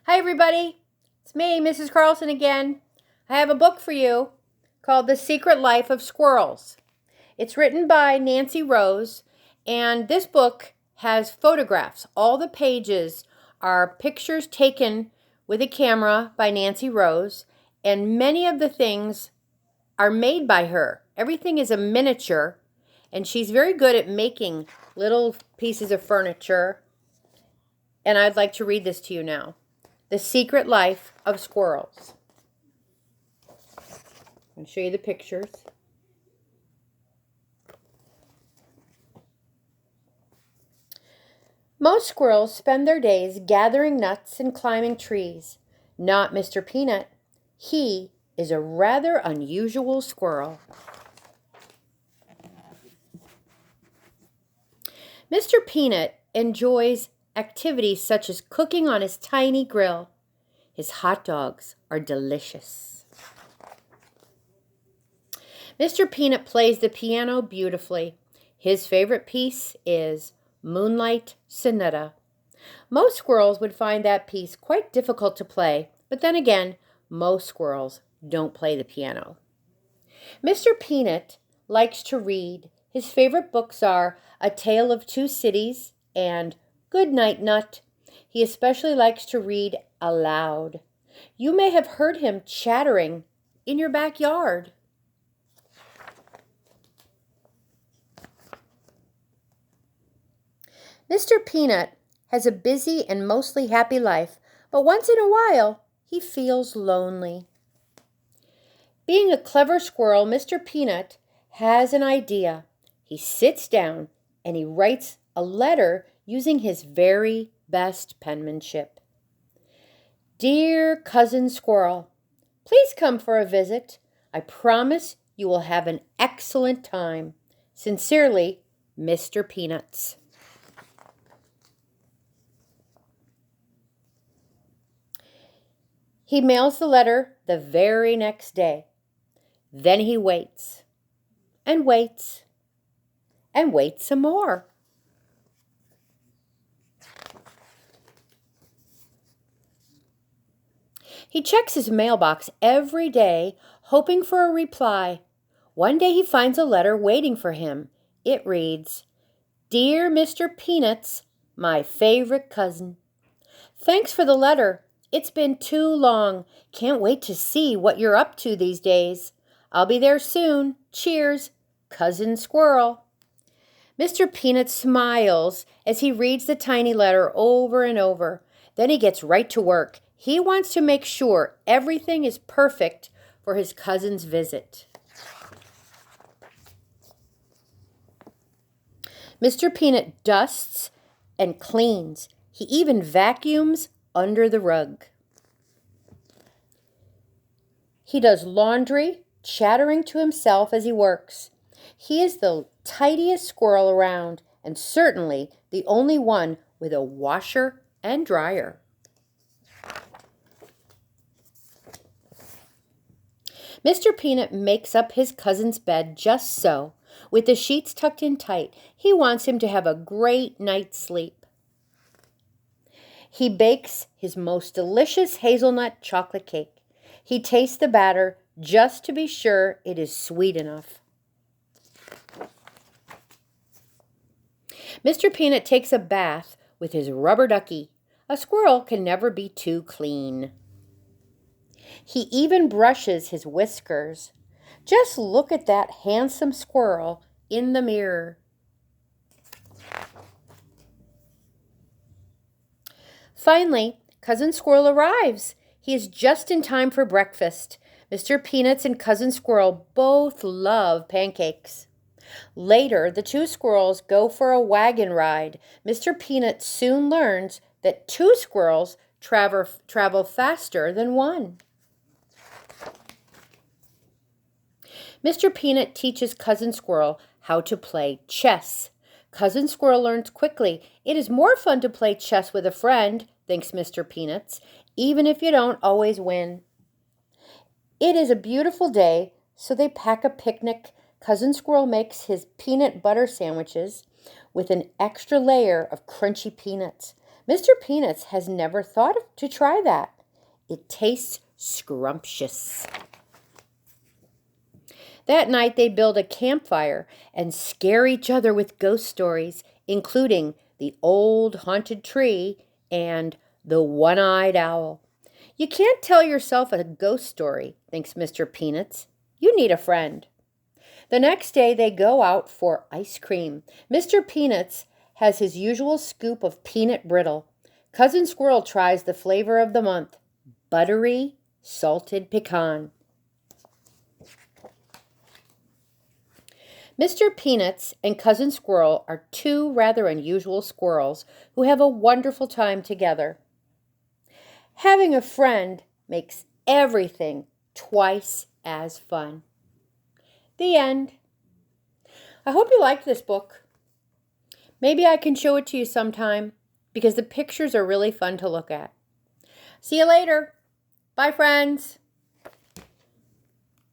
Hi, everybody. It's me, Mrs. Carson again. I have a book for you called The Secret Life of Squirrels. It's written by Nancy Rose, and this book has photographs. All the pages are pictures taken with a camera by Nancy Rose, and many of the things are made by her. Everything is a miniature, and she's very good at making little pieces of furniture. And I'd like to read this to you now. The Secret Life of Squirrels. I'll show you the pictures. Most squirrels spend their days gathering nuts and climbing trees. Not Mr. Peanut. He is a rather unusual squirrel. Mr. Peanut enjoys activities such as cooking on his tiny grill. His hot dogs are delicious. Mr. Peanut plays the piano beautifully. His favorite piece is Moonlight Sonata. Most squirrels would find that piece quite difficult to play, but then again, most squirrels don't play the piano. Mr. Peanut likes to read. His favorite books are A Tale of Two Cities and Good Night Nut. He especially likes to read aloud. You may have heard him chattering in your backyard. Mr. Peanut has a busy and mostly happy life, but once in a while he feels lonely. Being a clever squirrel, Mr. Peanut has an idea. He sits down and he writes a letter using his very best penmanship. Dear Cousin Squirrel, please come for a visit. I promise you will have an excellent time. Sincerely, Mr. Peanuts. He mails the letter the very next day. Then he waits and waits and waits some more. He checks his mailbox every day, hoping for a reply. One day he finds a letter waiting for him. It reads, Dear Mr. Peanuts, my favorite cousin. Thanks for the letter. It's been too long. Can't wait to see what you're up to these days. I'll be there soon. Cheers, Cousin Squirrel. Mr. Peanut smiles as he reads the tiny letter over and over. Then he gets right to work. He wants to make sure everything is perfect for his cousin's visit. Mr. Peanut dusts and cleans. He even vacuums under the rug. He does laundry, chattering to himself as he works. He is the tidiest squirrel around, and certainly the only one with a washer and dryer. Mr. Peanut makes up his cousin's bed just so, with the sheets tucked in tight. He wants him to have a great night's sleep. He bakes his most delicious hazelnut chocolate cake. He tastes the batter just to be sure it is sweet enough. Mr. Peanut takes a bath with his rubber ducky. A squirrel can never be too clean. He even brushes his whiskers. Just look at that handsome squirrel in the mirror. Finally, Cousin Squirrel arrives. He is just in time for breakfast. Mr. Peanuts and Cousin Squirrel both love pancakes. Later, the two squirrels go for a wagon ride. Mr. Peanut soon learns that two squirrels travel faster than one. Mr. Peanut teaches Cousin Squirrel how to play chess. Cousin Squirrel learns quickly. It is more fun to play chess with a friend, thinks Mr. Peanuts, even if you don't always win. It is a beautiful day, so they pack a picnic. Cousin Squirrel makes his peanut butter sandwiches with an extra layer of crunchy peanuts. Mr. Peanuts has never thought to try that. It tastes scrumptious. That night they build a campfire and scare each other with ghost stories, including the old haunted tree and the one-eyed owl. You can't tell yourself a ghost story, thinks Mr. Peanuts. You need a friend. The next day they go out for ice cream. Mr. Peanuts has his usual scoop of peanut brittle. Cousin Squirrel tries the flavor of the month, buttery salted pecan. Mr. Peanuts and Cousin Squirrel are two rather unusual squirrels who have a wonderful time together. Having a friend makes everything twice as fun. The end. I hope you liked this book. Maybe I can show it to you sometime because the pictures are really fun to look at. See you later. Bye, friends.